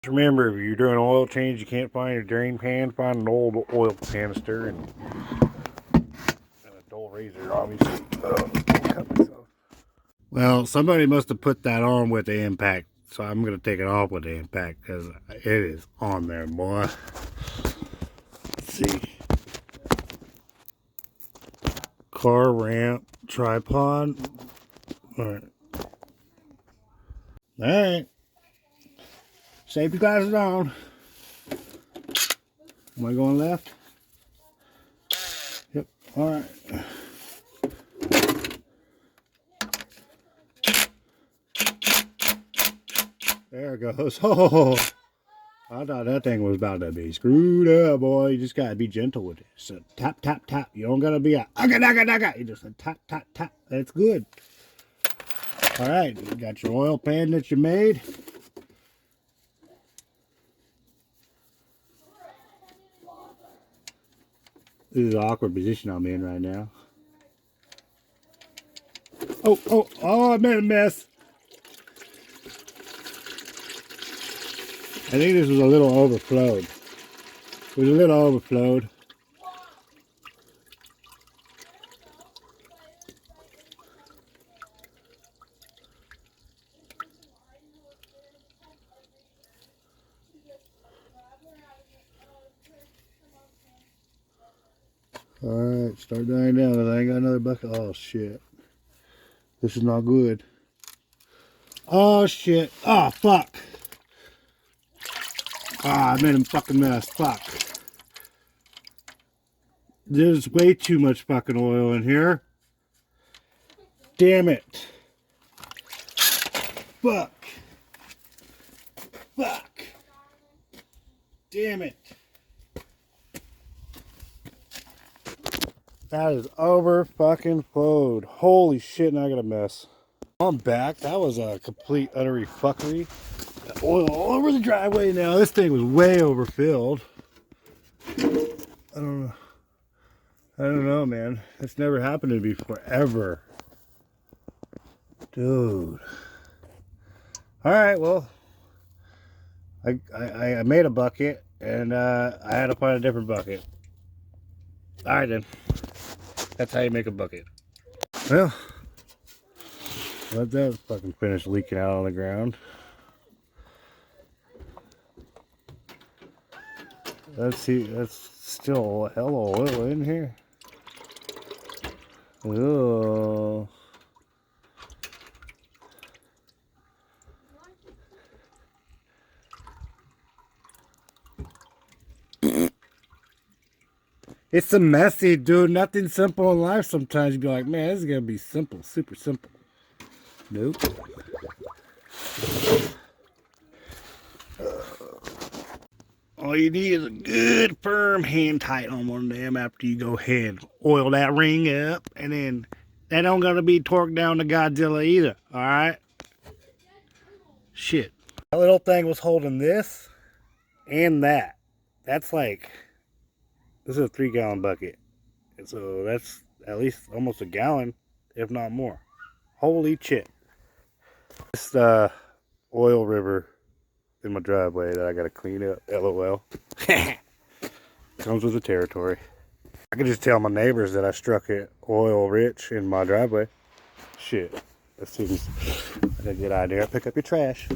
Remember, if you're doing an oil change, you can't find your drain pan, find an old oil canister and a dull razor, obviously. Cut myself. Well, somebody must have put that on with the impact, so I'm going to take it off with the impact because it is on there, boy. Let's see. Car ramp, tripod. Alright. Alright. Safety glasses on. Am I going left? Yep. Alright. There it goes. Oh, I thought that thing was about to be screwed up, boy. You just gotta be gentle with it. So tap, tap, tap. You don't gotta be a aga, aga, aga. You just a tap, tap, tap. That's good. All right, you got your oil pan that you made. This is an awkward position I'm in right now. Oh, I made a mess. I think this was a little overflowed. It was a little overflowed. Alright, start dying down. I ain't got another bucket. Oh, shit. This is not good. Oh, shit. Oh, fuck. Ah, I made a fucking mess. Fuck. There's way too much fucking oil in here. Damn it. Fuck. Fuck. Damn it. That is over fucking flowed. Holy shit, now I got a mess. I'm back. That was a complete uttery fuckery. Oil all over the driveway now. This thing was way overfilled. I don't know, man. It's never happened to me before, ever. Dude. Alright, well. I made a bucket, and I had to find a different bucket. Alright then. That's how you make a bucket. Well, let that fucking finish leaking out on the ground. Let's see, that's still a hell of oil in here. Oh. It's a messy, dude. Nothing simple in life. Sometimes you be like, man, this is gonna be simple, super simple. Nope. All you need is a good firm hand tight on one of them after you go ahead. Oil that ring up, and then that don't gotta be torqued down to Godzilla either, alright? Shit. That little thing was holding this and that. That's like, this is a 3-gallon bucket. And so that's at least almost a gallon, if not more. Holy shit. This oil river in my driveway that I gotta clean up. LOL. Comes with the territory. I can just tell my neighbors that I struck it oil rich in my driveway. Shit. That seems like a good idea. Pick up your trash.